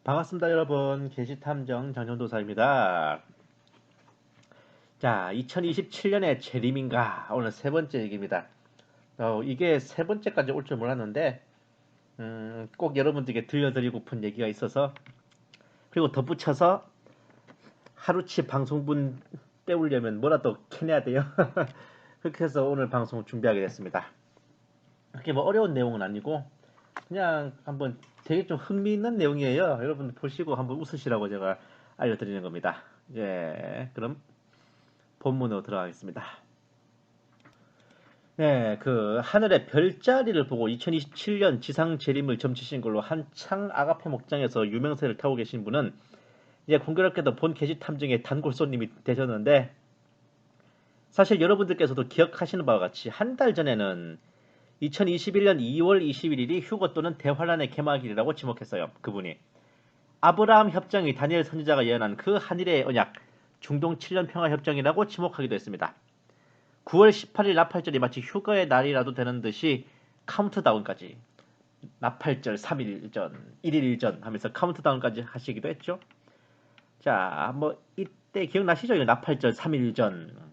반갑습니다, 여러분. 게시탐정 장정도사입니다. 자, 2027년의 재림인가? 오늘 세 번째 얘기입니다. 이게 세 번째까지 올 줄 몰랐는데, 꼭 여러분들께 들려드리고픈 얘기가 있어서, 그리고 덧붙여서 하루치 방송분 때우려면 뭐라도 캐내야 돼요. 그렇게 해서 오늘 방송 준비하게 됐습니다. 그렇게 뭐 어려운 내용은 아니고, 그냥 한번 되게 좀 흥미있는 내용이에요. 여러분 보시고 한번 웃으시라고 제가 알려드리는 겁니다. 예, 그럼 본문으로 들어가겠습니다. 네, 그 하늘의 별자리를 보고 2027년 지상 재림을 점치신 걸로 한창 아가페 목장에서 유명세를 타고 계신 분은 이제 공교롭게도 본 게시 탐정의 단골 손님이 되셨는데, 사실 여러분들께서도 기억하시는 바와 같이 한 달 전에는 2021년 2월 21일이 휴거 또는 대환란의 개막일이라고 지목했어요. 그분이 아브라함 협정이 다니엘 선지자가 예언한 그 한일의 언약 중동 7년 평화 협정이라고 지목하기도 했습니다. 9월 18일 나팔절이 마치 휴거의 날이라도 되는 듯이 카운트다운까지, 나팔절 3일 전, 1일 전 하면서 카운트다운까지 하시기도 했죠. 자, 뭐 이때 기억나시죠? 나팔절 3일 전.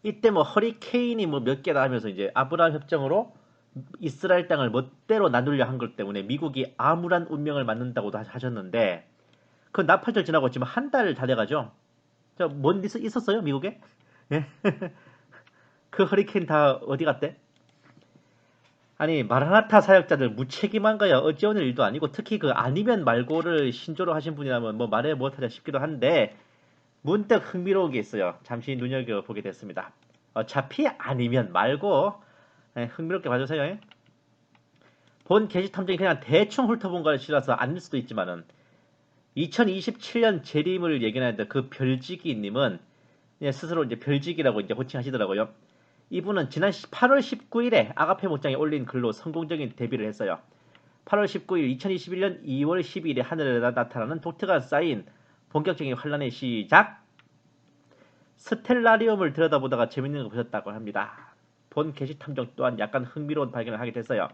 이때 뭐 허리케인이 뭐 몇 개다 하면서 이제 아브라함 협정으로 이스라엘 땅을 멋대로 나누려 한 것 때문에 미국이 암울한 운명을 맞는다고도 하셨는데, 그 나팔절 지나고 지금 한 달 다 돼가죠. 뭔 일 있었어요, 미국에? 예? 그 허리케인 다 어디 갔대? 아니, 마라나타 사역자들 무책임한 거야 어찌오는 일도 아니고, 특히 그 아니면 말고를 신조로 하신 분이라면 뭐 말해 못하자 싶기도 한데, 문득 흥미로운 게 있어요. 잠시 눈여겨보게 됐습니다. 어차피 아니면 말고, 흥미롭게 봐주세요. 본 게시 탐정이 그냥 대충 훑어본 걸 실어서 아닐 수도 있지만은, 2027년 재림을 예견하던 그 별지기님은 스스로 이제 별지기라고 이제 호칭하시더라고요. 이분은 지난 8월 19일에 아가페 목장에 올린 글로 성공적인 데뷔를 했어요. 8월 19일 2021년 2월 12일에 하늘에 나타나는 독특한 사인, 본격적인 환란의 시작. 스텔라리움을 들여다보다가 재밌는 거 보셨다고 합니다. 본 게시 탐정 또한 약간 흥미로운 발견을 하게 됐어요.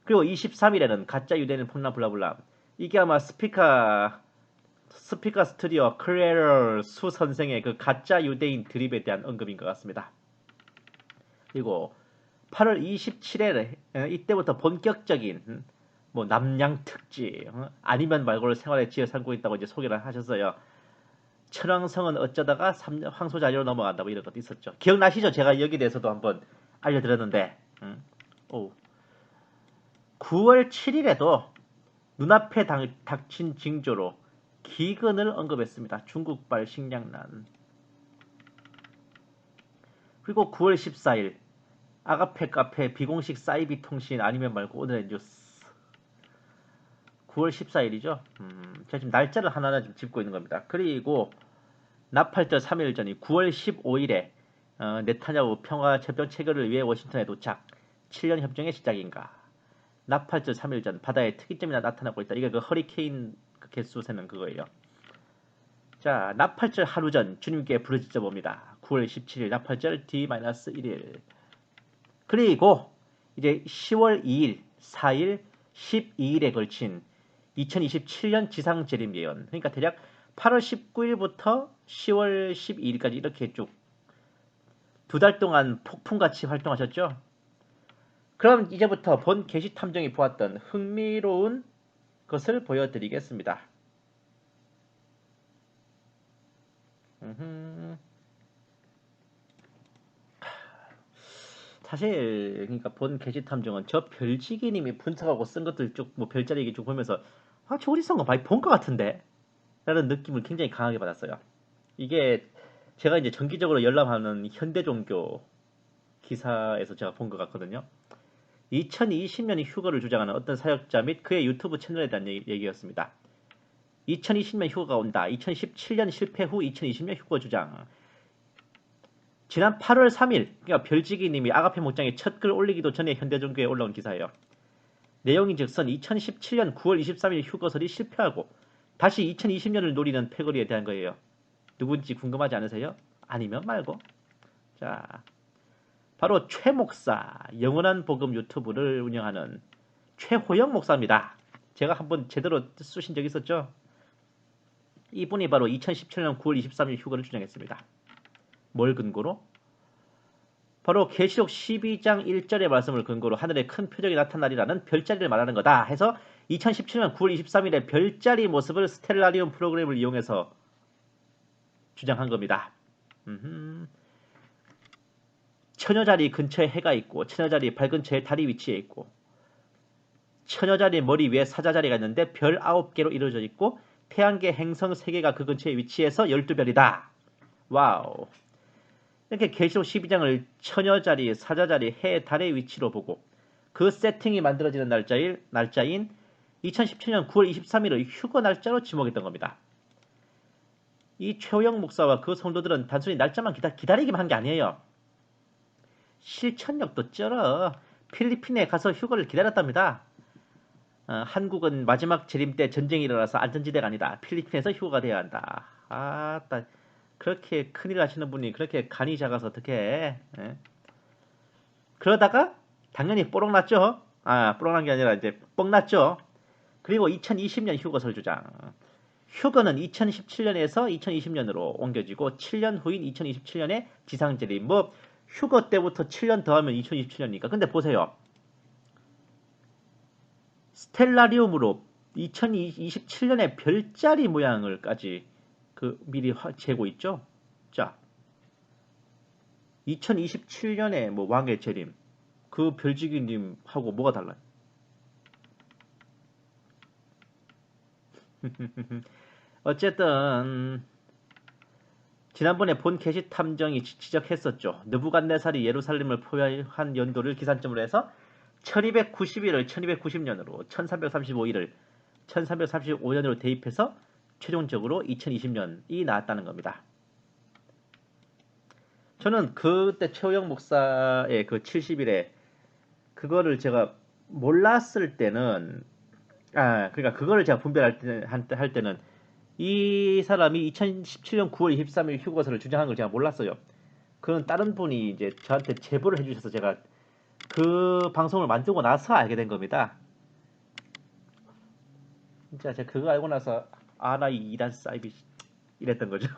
그리고 23일에는 가짜 유대인 폭락 블라블라. 이게 아마 스피커 스튜디오 크리에이터 수 선생의 그 가짜 유대인 드립에 대한 언급인 것 같습니다. 그리고 8월 27일에 이때부터 본격적인 뭐 남양 특집 아니면 말고를 생활에 지어 삼고 있다고 이제 소개를 하셨어요. 천왕성은 어쩌다가 황소자리로 넘어간다 뭐 이런 것도 있었죠. 기억나시죠? 제가 여기 대해서도 한번 알려드렸는데, 9월 7일에도 눈앞에 닥친 징조로 기근을 언급했습니다. 중국발 식량난. 그리고 9월 14일 아가페 카페 비공식 사이비 통신 아니면 말고 오늘의 뉴스. 9월 14일이죠. 제가 지금 날짜를 하나하나 지금 짚고 있는 겁니다. 그리고 나팔절 3일 전이 9월 15일에 네타냐후 평화 협정 체결을 위해 워싱턴에 도착. 7년 협정의 시작인가. 나팔절 3일 전 바다에 특이점이 나타나고 있다. 이게 그 허리케인 그 개수 세는 그거예요. 자, 나팔절 하루 전 주님께 부르짖어 봅니다. 9월 17일 나팔절 D-1일. 그리고 이제 10월 2일, 4일, 12일에 걸친 2027년 지상재림 예언. 그러니까 대략 8월 19일부터 10월 12일까지 이렇게 쭉 두 달 동안 폭풍같이 활동하셨죠. 그럼 이제부터 본 게시 탐정이 보았던 흥미로운 것을 보여드리겠습니다. 사실 그러니까 본 게시 탐정은 저 별지기님이 분석하고 쓴 것들 쭉 뭐 별자리 얘기 쭉 보면서 저 어디선가 많이 본 것 같은데 라는 느낌을 굉장히 강하게 받았어요. 이게 제가 이제 정기적으로 열람하는 현대종교 기사에서 제가 본 것 같거든요. 2020년이 휴거를 주장하는 어떤 사역자 및 그의 유튜브 채널에 대한 얘기였습니다. 2020년 휴거가 온다. 2017년 실패 후 2020년 휴거 주장. 지난 8월 3일, 그러니까 별지기님이 아가페 목장에 첫 글 올리기도 전에 현대종교에 올라온 기사예요. 내용이 즉선 2017년 9월 23일 휴거설이 실패하고 다시 2020년을 노리는 패거리에 대한 거예요. 누군지 궁금하지 않으세요? 아니면 말고. 자, 바로 최 목사, 영원한 복음 유튜브를 운영하는 최호영 목사입니다. 제가 한번 제대로 쓰신 적이 있었죠. 이분이 바로 2017년 9월 23일 휴거를 주장했습니다. 뭘 근거로? 바로 계시록 12장 1절의 말씀을 근거로 하늘에 큰 표적이 나타나리라는 별자리를 말하는 거다 해서 2017년 9월 23일에 별자리 모습을 스텔라리움 프로그램을 이용해서 주장한 겁니다. 처녀자리 근처에 해가 있고 처녀자리 발 근처에 달이 위치해 있고 처녀자리 머리 위에 사자자리가 있는데 별 9개로 이루어져 있고 태양계 행성 3개가 그 근처에 위치해서 12별이다. 와우. 이렇게 계시록 12장을 처녀자리, 사자자리, 해, 달의 위치로 보고 그 세팅이 만들어지는 날짜인 2017년 9월 23일의 휴거 날짜로 지목했던 겁니다. 이 최호영 목사와 그 성도들은 단순히 날짜만 기다리기만 한 게 아니에요. 실천력도 쩔어. 필리핀에 가서 휴거를 기다렸답니다. 한국은 마지막 재림 때 전쟁이 일어나서 안전지대가 아니다. 필리핀에서 휴거가 돼야 한다. 그렇게 큰일 하시는 분이 그렇게 간이 작아서 어떻게 해? 예? 그러다가 당연히 뽀록 났죠. 뽀록 난 게 아니라 이제 뻥 났죠. 그리고 2020년 휴거설 주장. 휴거는 2017년에서 2020년으로 옮겨지고 7년 후인 2027년에 지상재림. 휴거 때부터 7년 더하면 2027년이니까. 근데 보세요. 스텔라리움으로 2027년에 별자리 모양을까지 미리 재고 있죠. 자, 2027년에 왕의 재림, 그 별지기님하고 뭐가 달라요? 어쨌든 지난번에 본 게시 탐정이 지적했었죠. 느부갓네살이 예루살렘을 포위한 연도를 기산점으로 해서 1291을 1290년으로 1335일을 1335년으로 대입해서 최종적으로 2020년이 나왔다는 겁니다. 저는 그때 최호영 목사의 그 70일에 그거를 제가 몰랐을 때는 그러니까 그거를 제가 분별할 때는 이 사람이 2017년 9월 23일 휴거서를 주장한 걸 제가 몰랐어요. 그건 다른 분이 이제 저한테 제보를 해주셔서 제가 그 방송을 만들고 나서 알게 된 겁니다. 진짜 제가 그거 알고 나서 나 이 이단 사이비 이랬던 거죠.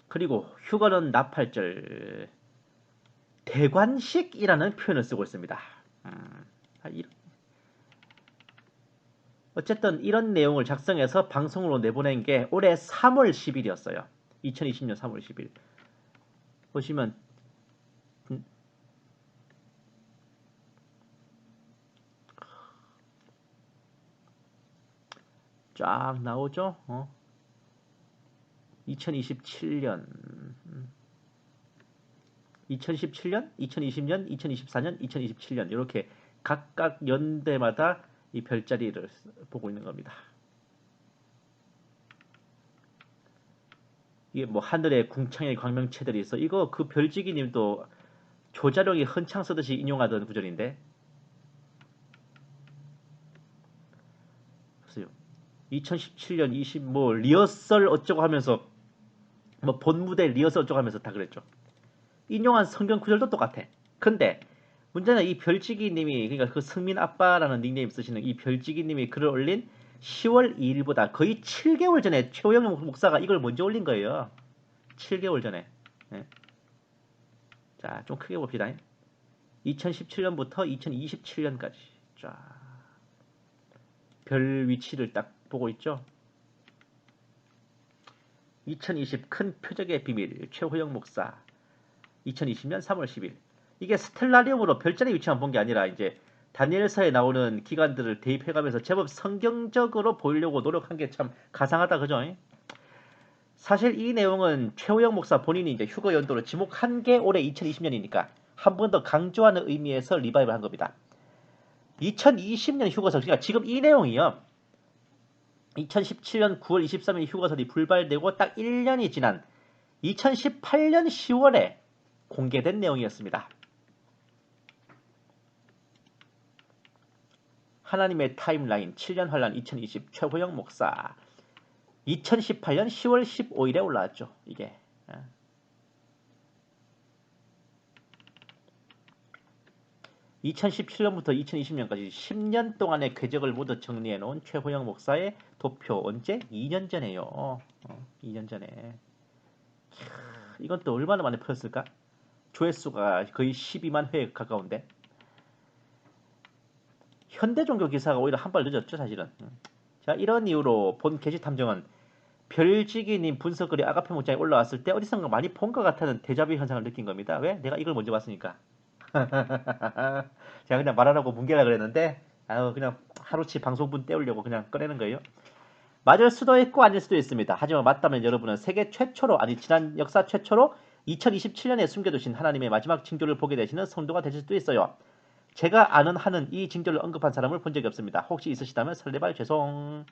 그리고 휴거는 나팔절 대관식이라는 표현을 쓰고 있습니다. 어쨌든 이런 내용을 작성해서 방송으로 내보낸 게 올해 3월 10일이었어요. 2020년 3월 10일. 보시면 쫙 나오죠. 2027년, 2017년, 2020년, 2024년, 2027년 이렇게 각각 연대마다 이 별자리를 보고 있는 겁니다. 이게 하늘에 궁창의 광명체들이 있어. 이거 그 별지기님도 조자룡이 헌창 쓰듯이 인용하던 구절인데. 2017년 20 리허설 어쩌고 하면서 본 무대 리허설 어쩌고 하면서 다 그랬죠. 인용한 성경 구절도 똑같아. 근데 문제는 이 별지기님이 그러니까 그 승민 아빠라는 닉네임 쓰시는 이 별지기님이 글을 올린 10월 2일보다 거의 7개월 전에 최호영 목사가 이걸 먼저 올린 거예요. 7개월 전에. 네. 자, 좀 크게 봅시다. 2017년부터 2027년까지. 자, 별 위치를 딱 보고 있죠. 2020 큰 표적의 비밀 최호영 목사 2020년 3월 10일 이게 스텔라리움으로 별자리 위치만 본 게 아니라 이제 다니엘서에 나오는 기관들을 대입해가면서 제법 성경적으로 보이려고 노력한 게 참 가상하다 그죠? 사실 이 내용은 최호영 목사 본인이 이제 휴거 연도로 지목한 게 올해 2020년이니까 한 번 더 강조하는 의미에서 리바이벌 한 겁니다. 2020년 휴거설 그러니까 지금 이 내용이요. 2017년 9월 23일 휴거설이 불발되고 딱 1년이 지난 2018년 10월에 공개된 내용이었습니다. 하나님의 타임라인 7년 환란 2020 최호영 목사 2018년 10월 15일에 올라왔죠. 이게 2017년부터 2020년까지 10년 동안의 궤적을 모두 정리해 놓은 최호영 목사의 도표 언제? 2년 전에요. 2년 전에. 이건 또 얼마나 만에 풀었을까? 조회수가 거의 12만 회 가까운데. 현대종교 기사가 오히려 한 발 늦었죠, 사실은. 자, 이런 이유로 본 게시 탐정은 별지기님 분석글이 아가페 목장에 올라왔을 때 어디선가 많이 본 것 같다는 데자뷰 현상을 느낀 겁니다. 왜? 내가 이걸 먼저 봤으니까. 제가 그냥 말하라고 뭉개라 그랬는데 그냥 하루치 방송분 때우려고 그냥 꺼내는 거예요. 맞을 수도 있고 아닐 수도 있습니다. 하지만 맞다면 여러분은 세계 최초로 아니 지난 역사 최초로 2027년에 숨겨두신 하나님의 마지막 징조를 보게 되시는 성도가 되실 수도 있어요. 제가 아는 한은 이 징조를 언급한 사람을 본 적이 없습니다. 혹시 있으시다면 설레발 죄송.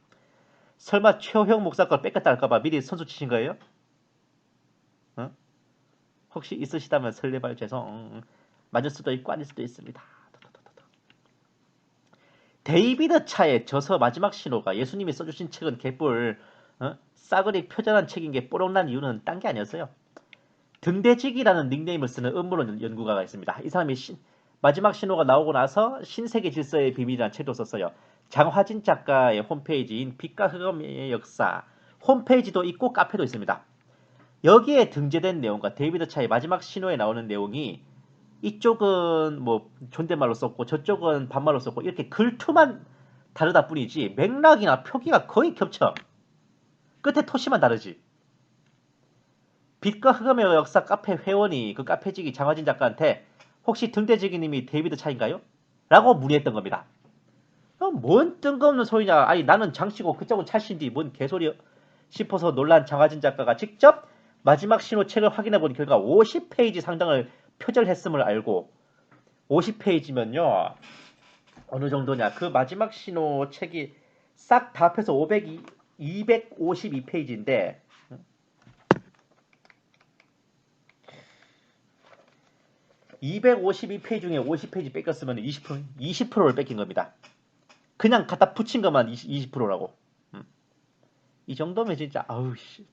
설마 최호형 목사 걸 뺏겼다 할까봐 미리 선수 치신 거예요? 어? 혹시 있으시다면 설레발 죄송. 맞을 수도 있고 아닐 수도 있습니다. 데이비드 차의 저서 마지막 신호가 예수님이 써주신 책은 개뿔 싸그리 표절한 책인 게 뽀록난 이유는 딴 게 아니었어요. 등대직이라는 닉네임을 쓰는 음모론 연구가가 있습니다. 이 사람이 마지막 신호가 나오고 나서 신세계 질서의 비밀이라는 책도 썼어요. 장화진 작가의 홈페이지인 빛과 흑암의 역사 홈페이지도 있고 카페도 있습니다. 여기에 등재된 내용과 데이비드 차의 마지막 신호에 나오는 내용이 이쪽은 뭐 존댓말로 썼고 저쪽은 반말로 썼고 이렇게 글투만 다르다 뿐이지 맥락이나 표기가 거의 겹쳐. 끝에 토시만 다르지. 빛과 흑암의 역사 카페 회원이 그 카페직이 장화진 작가한테 혹시 등대지기님이 데이비드 차인가요? 라고 문의했던 겁니다. 뭔 뜬금없는 소리냐. 아니 나는 장씨고 그쪽은 차씨인데 뭔 개소리야 싶어서 놀란 장화진 작가가 직접 마지막 신호 책을 확인해본 결과 50페이지 상당을 표절했음을 알고 50페이지면요 어느 정도냐 그 마지막 신호 책이 싹 다 합해서 252페이지인데 252페이지 중에 50페이지 뺏겼으면 20%를 뺏긴 겁니다. 그냥 갖다 붙인 것만 20%라고. 이 정도면 진짜 아우씨.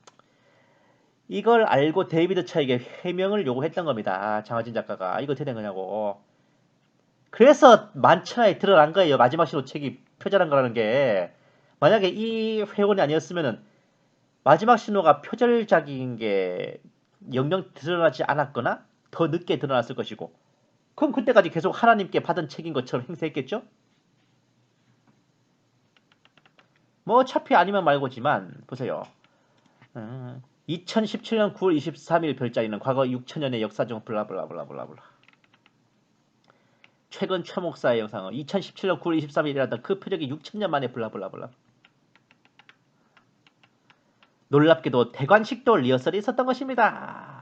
이걸 알고 데이비드 차에게 해명을 요구했던 겁니다. 장하진 작가가 이거 어떻게 된 거냐고. 그래서 만천하에 드러난 거예요. 마지막 신호 책이 표절한 거라는 게. 만약에 이 회원이 아니었으면은 마지막 신호가 표절작인 게 영영 드러나지 않았거나 더 늦게 드러났을 것이고 그럼 그때까지 계속 하나님께 받은 책인 것처럼 행세했겠죠? 뭐 어차피 아니면 말고지만 보세요. 2017년 9월 23일 별자리는 과거 6천년의 역사 중 블라블라블라블라블라. 최근 최 목사의 영상은 2017년 9월 23일이라던 그 표적이 6천년 만에 블라블라블라. 놀랍게도 대관식도 리허설이 있었던 것입니다.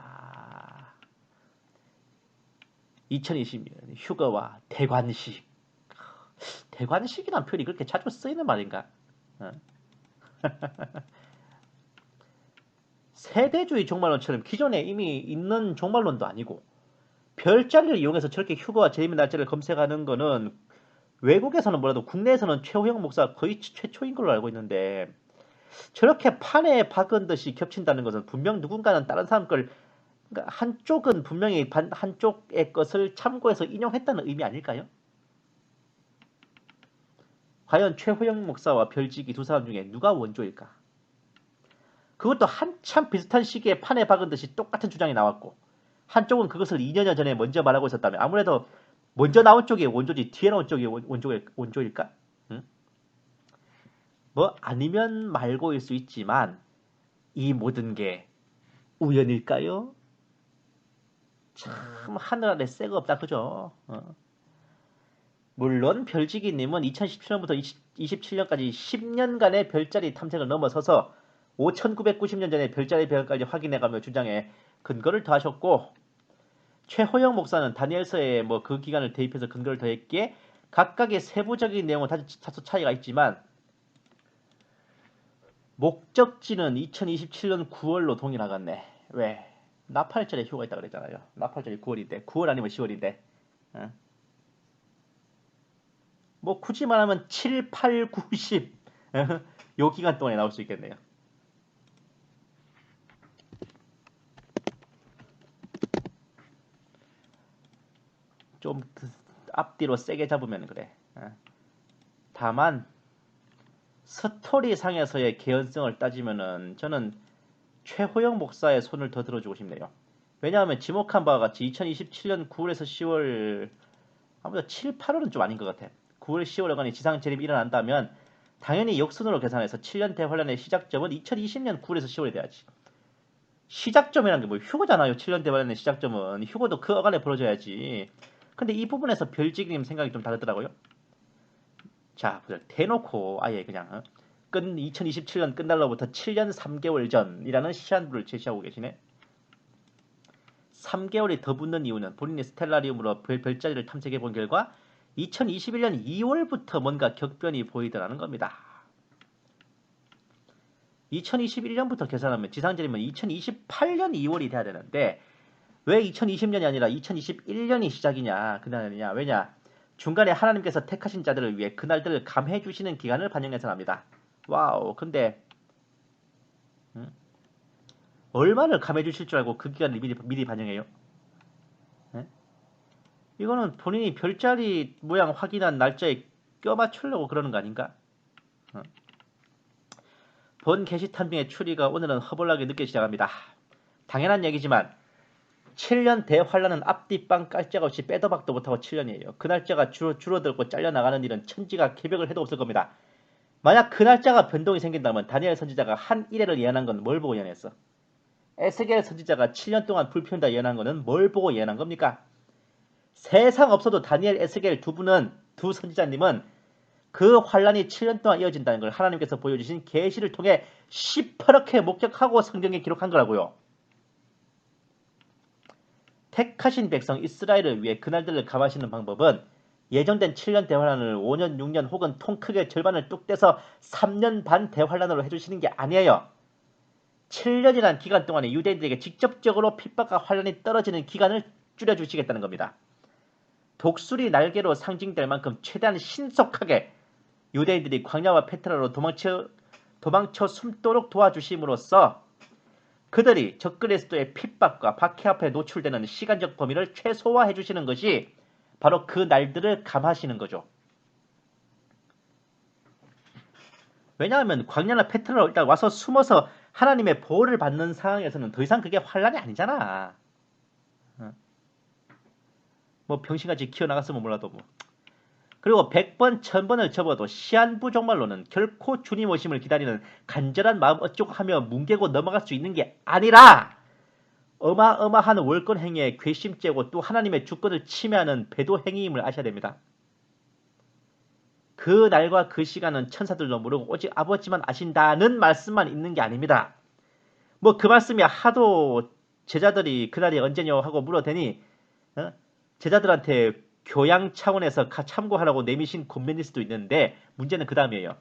2020년 휴거와 대관식. 대관식이란 표현이 그렇게 자주 쓰이는 말인가? 세대주의 종말론처럼 기존에 이미 있는 종말론도 아니고 별자리를 이용해서 저렇게 휴거와 재림의 날짜를 검색하는 거는 외국에서는 뭐라도 국내에서는 최호영 목사가 거의 최초인 걸로 알고 있는데 저렇게 판에 박은 듯이 겹친다는 것은 분명 누군가는 다른 사람 걸 그러니까 한쪽은 분명히 한쪽의 것을 참고해서 인용했다는 의미 아닐까요? 과연 최호영 목사와 별지기 두 사람 중에 누가 원조일까? 그것도 한참 비슷한 시기에 판에 박은 듯이 똑같은 주장이 나왔고 한쪽은 그것을 2년 전에 먼저 말하고 있었다면 아무래도 먼저 나온 쪽이 원조지 뒤에 나온 쪽이 원조일까? 응? 뭐 아니면 말고일 수 있지만 이 모든 게 우연일까요? 참 하늘 아래 새가 없다 그죠? 물론 별지기님은 2017년부터 27년까지 10년간의 별자리 탐색을 넘어서서 5990년 전에 별자리 배경까지 확인해가며 주장에 근거를 더하셨고 최호영 목사는 다니엘서에 뭐 그 기간을 대입해서 근거를 더했기에 각각의 세부적인 내용은 다소 차이가 있지만 목적지는 2027년 9월로 동일하겠네. 왜? 나팔절에 휴가 있다 그랬잖아요. 나팔절이 9월인데 9월 아니면 10월인데 뭐 굳이 말하면 7, 8, 9, 10 요 기간 동안에 나올 수 있겠네요. 좀 앞뒤로 세게 잡으면 그래. 다만 스토리상에서의 개연성을 따지면은 저는 최호영 목사의 손을 더 들어주고 싶네요. 왜냐하면 지목한 바와 같이 2027년 9월에서 10월 아무래도 7, 8월은 좀 아닌 것 같아. 9월, 10월간의 지상 재림이 일어난다면 당연히 역순으로 계산해서 7년 대환란의 시작점은 2020년 9월에서 10월이 돼야지. 시작점이라는 게 뭐 휴거잖아요. 7년 대환란의 시작점은 휴거도 그 어간에 벌어져야지. 근데 이 부분에서 별지기님 생각이 좀 다르더라고요. 자, 대놓고 아예 그냥 2027년 끝날로부터 7년 3개월 전이라는 시한부를 제시하고 계시네. 3개월이 더 붙는 이유는 본인이 스텔라리움으로 별자리를 탐색해 본 결과 2021년 2월부터 뭔가 격변이 보이더라는 겁니다. 2021년부터 계산하면 지상재림은 2028년 2월이 돼야 되는데 왜 2020년이 아니라 2021년이 시작이냐 그날이냐. 왜냐 중간에 하나님께서 택하신 자들을 위해 그날들을 감해 주시는 기간을 반영해서 합니다. 와우. 근데 얼마를 감해 주실 줄 알고 그 기간을 미리 반영해요? 이거는 본인이 별자리 모양 확인한 날짜에 껴 맞추려고 그러는 거 아닌가? 본 게시 탐정의 추리가 오늘은 허벌나게 늦게 시작합니다. 당연한 얘기지만 7년 대환란은 앞뒤빵 깔짝 없이 빼도 박도 못하고 7년이에요. 그 날짜가 줄어들고 잘려나가는 일은 천지가 개벽을 해도 없을 겁니다. 만약 그 날짜가 변동이 생긴다면 다니엘 선지자가 한 이래를 예언한 건 뭘 보고 예언했어? 에스겔 선지자가 7년 동안 불 피운다 예언한 거는 뭘 보고 예언한 겁니까? 세상 없어도 다니엘, 에스겔 두 선지자님은 그 환란이 7년 동안 이어진다는 걸 하나님께서 보여주신 계시를 통해 시퍼렇게 목격하고 성경에 기록한 거라고요. 택하신 백성 이스라엘을 위해 그날들을 감하시는 방법은 예정된 7년 대환란을 5년, 6년 혹은 통 크게 절반을 뚝 떼서 3년 반 대환란으로 해주시는 게 아니에요. 7년이라는 기간 동안에 유대인들에게 직접적으로 핍박과 환란이 떨어지는 기간을 줄여주시겠다는 겁니다. 독수리 날개로 상징될 만큼 최대한 신속하게 유대인들이 광야와 페트라로 도망쳐 숨도록 도와주심으로써 그들이 적그리스도의 핍박과 박해 앞에 노출되는 시간적 범위를 최소화해 주시는 것이 바로 그 날들을 감하시는 거죠. 왜냐하면 광야나 페트라로 일단 와서 숨어서 하나님의 보호를 받는 상황에서는 더 이상 그게 환란이 아니잖아. 뭐 병신같이 키워나갔으면 몰라도 뭐. 그리고 100번, 1000번을 접어도 시한부 종말로는 결코 주님 오심을 기다리는 간절한 마음 어쩌고 하며 뭉개고 넘어갈 수 있는 게 아니라 어마어마한 월권 행위에 괘씸죄고 또 하나님의 주권을 침해하는 배도 행위임을 아셔야 됩니다. 그 날과 그 시간은 천사들도 모르고 오직 아버지만 아신다는 말씀만 있는 게 아닙니다. 뭐 그 말씀이 하도 제자들이 그날이 언제냐 하고 물어대니 제자들한테 교양 차원에서 참고하라고 내미신 권면일 수도 있는데 문제는 그 다음이에요.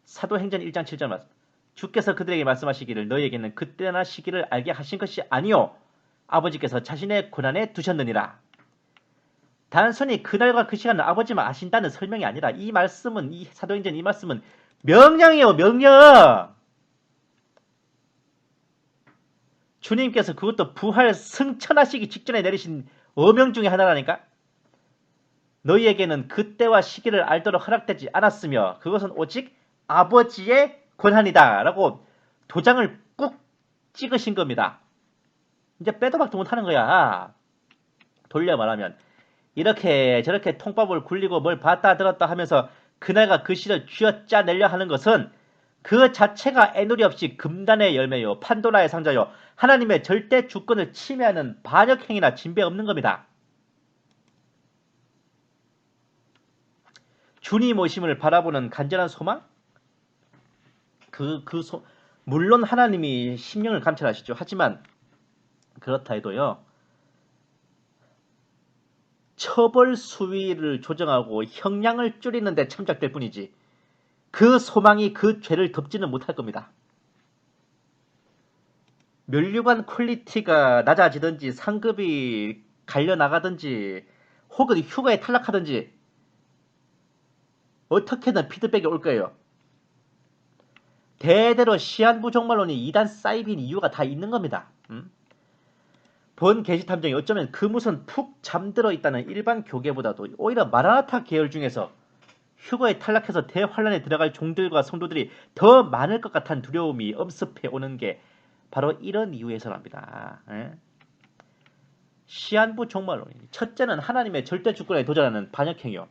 사도행전 1장 7절 말씀. 주께서 그들에게 말씀하시기를 너희에게는 그때나 시기를 알게 하신 것이 아니요 아버지께서 자신의 권한에 두셨느니라. 단순히 그날과 그 시간을 아버지만 아신다는 설명이 아니라 이 말씀은 이 사도행전 이 말씀은 명령이에요. 명령. 주님께서 그것도 부활 승천하시기 직전에 내리신 어명 중에 하나라니까. 너희에게는 그때와 시기를 알도록 허락되지 않았으며 그것은 오직 아버지의 권한이다 라고 도장을 꾹 찍으신 겁니다. 이제 빼도 박도 못하는 거야. 돌려 말하면 이렇게 저렇게 통밥을 굴리고 뭘 봤다 들었다 하면서 그날과 그 시를 쥐어짜내려 하는 것은 그 자체가 애누리 없이 금단의 열매요 판도라의 상자요 하나님의 절대 주권을 침해하는 반역행위나 진배 없는 겁니다. 주님 오심을 바라보는 간절한 소망? 물론 하나님이 심령을 감찰하시죠. 하지만 그렇다 해도요. 처벌 수위를 조정하고 형량을 줄이는 데 참작될 뿐이지 그 소망이 그 죄를 덮지는 못할 겁니다. 면류관 퀄리티가 낮아지든지 상급이 갈려나가든지 혹은 휴가에 탈락하든지 어떻게든 피드백이 올 거예요. 대대로 시한부 종말론이 이단 쌓이빈 이유가 다 있는 겁니다. 본 게시 탐정이 어쩌면 그 무슨 푹 잠들어 있다는 일반 교계보다도 오히려 마라나타 계열 중에서 휴거에 탈락해서 대환란에 들어갈 종들과 성도들이 더 많을 것 같은 두려움이 엄습해 오는 게 바로 이런 이유에서랍니다. 예? 시한부 종말론. 첫째는 하나님의 절대 주권에 도전하는 반역행위요.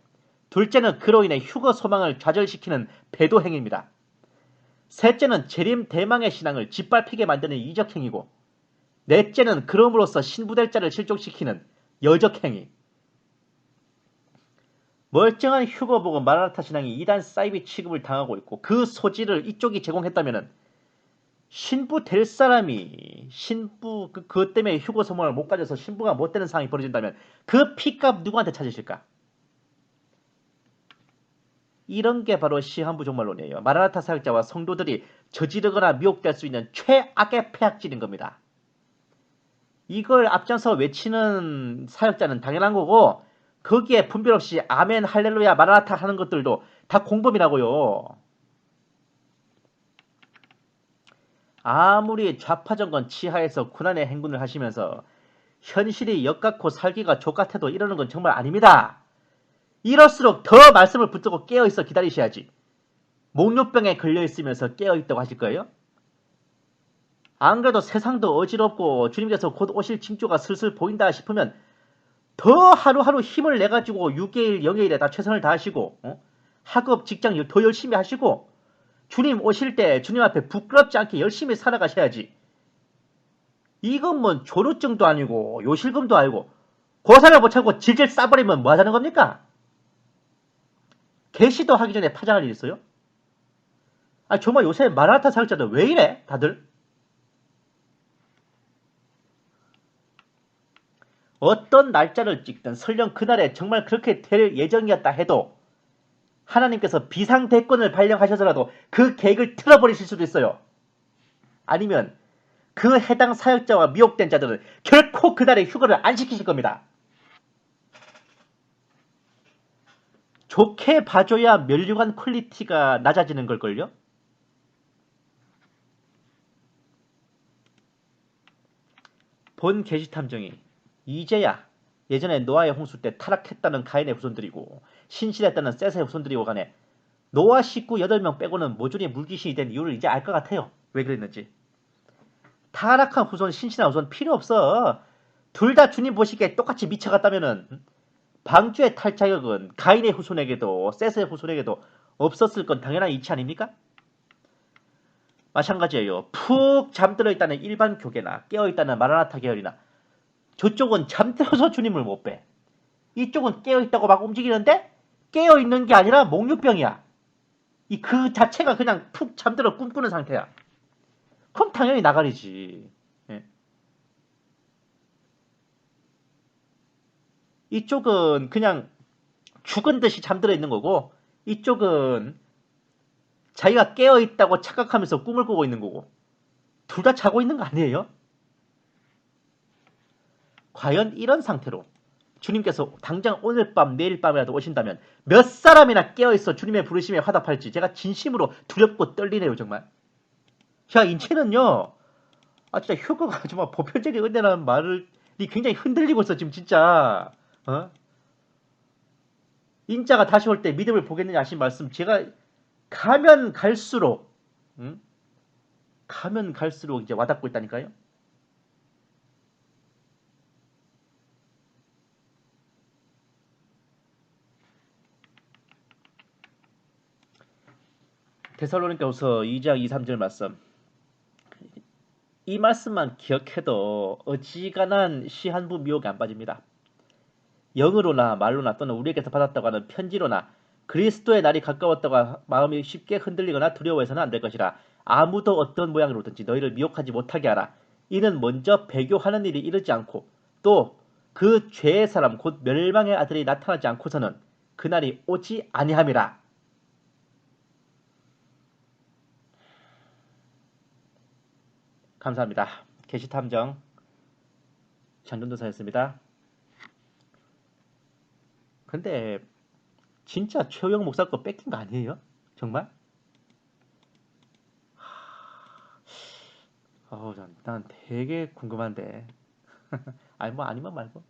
둘째는 그로 인해 휴거 소망을 좌절시키는 배도행위입니다. 셋째는 재림 대망의 신앙을 짓밟히게 만드는 이적행위고, 넷째는 그럼으로써 신부될 자를 실족시키는 여적행위. 멀쩡한 휴거 보고 마라나타 신앙이 이단 사이비 취급을 당하고 있고, 그 소지를 이쪽이 제공했다면 신부 될 사람이 신부 그것 때문에 휴거 소망을 못 가져서 신부가 못 되는 상황이 벌어진다면 그 피값 누구한테 찾으실까? 이런 게 바로 시한부 종말론이에요. 마라나타 사역자와 성도들이 저지르거나 미혹될 수 있는 최악의 폐악질인 겁니다. 이걸 앞장서 외치는 사역자는 당연한 거고, 거기에 분별 없이 아멘 할렐루야 마라나타 하는 것들도 다 공범이라고요. 아무리 좌파 정권 치하에서 고난의 행군을 하시면서 현실이 역같고 살기가 족같아도 이러는 건 정말 아닙니다. 이럴수록 더 말씀을 붙들고 깨어있어 기다리셔야지. 목욕병에 걸려있으면서 깨어있다고 하실 거예요? 안 그래도 세상도 어지럽고 주님께서 곧 오실 징조가 슬슬 보인다 싶으면 더 하루하루 힘을 내가지고 6개일, 0일에 다 최선을 다하시고, 학업, 직장 더 열심히 하시고, 주님 오실 때 주님 앞에 부끄럽지 않게 열심히 살아가셔야지. 이건 뭐 졸업증도 아니고 요실금도 아니고 고사를 못 차고 질질 싸버리면 뭐 하자는 겁니까? 개시도 하기 전에 파장할 일 있어요? 아 정말 요새 마라나타 사역자들 왜 이래 다들? 어떤 날짜를 찍든 설령 그날에 정말 그렇게 될 예정이었다 해도 하나님께서 비상대권을 발령하셔서라도 그 계획을 틀어버리실 수도 있어요. 아니면 그 해당 사역자와 미혹된 자들은 결코 그날에 휴거를 안 시키실 겁니다. 좋게 봐줘야 면류관 퀄리티가 낮아지는 걸걸요? 본 게시탐정이 이제야 예전에 노아의 홍수 때 타락했다는 가인의 후손들이고 신실했다는 셋의 후손들이고 간에 노아 식구 8명 빼고는 모조리 물귀신이 된 이유를 이제 알 것 같아요. 왜 그랬는지. 타락한 후손, 신실한 후손 필요 없어. 둘 다 주님 보시기에 똑같이 미쳐갔다면은 방주의 탈자격은 가인의 후손에게도 셋의 후손에게도 없었을 건 당연한 이치 아닙니까? 마찬가지예요. 푹 잠들어 있다는 일반 교계나 깨어있다는 마라나타 계열이나 저쪽은 잠들어서 주님을 못 뵈. 이쪽은 깨어있다고 막 움직이는데 깨어있는 게 아니라 목류병이야. 이 그 자체가 그냥 푹 잠들어 꿈꾸는 상태야. 그럼 당연히 나가리지. 예. 이쪽은 그냥 죽은 듯이 잠들어 있는 거고 이쪽은 자기가 깨어있다고 착각하면서 꿈을 꾸고 있는 거고 둘 다 자고 있는 거 아니에요? 과연 이런 상태로 주님께서 당장 오늘 밤 내일 밤이라도 오신다면 몇 사람이나 깨어있어 주님의 부르심에 화답할지 제가 진심으로 두렵고 떨리네요 정말. 자 인체는요 진짜 휴거가 정말 보편적인 은혜라는 말이 굉장히 흔들리고 있어 지금 진짜. 인자가 다시 올 때 믿음을 보겠느냐 하신 말씀 제가 가면 갈수록 가면 갈수록 이제 와닿고 있다니까요. 데살로니가후서 2장 2, 3절 말씀. 이 말씀만 기억해도 어지간한 시한부 미혹에 안 빠집니다. 영으로나 말로나 또는 우리에게서 받았다고 하는 편지로나 그리스도의 날이 가까웠다고 마음이 쉽게 흔들리거나 두려워해서는 안 될 것이라. 아무도 어떤 모양으로든지 너희를 미혹하지 못하게 하라. 이는 먼저 배교하는 일이 이르지 않고 또 그 죄의 사람 곧 멸망의 아들이 나타나지 않고서는 그날이 오지 아니함이라. 감사합니다. 게시탐정 장전도사였습니다. 근데 진짜 최호영 목사 거 뺏긴 거 아니에요? 정말? 난 되게 궁금한데. 아니 뭐 아니면 말고.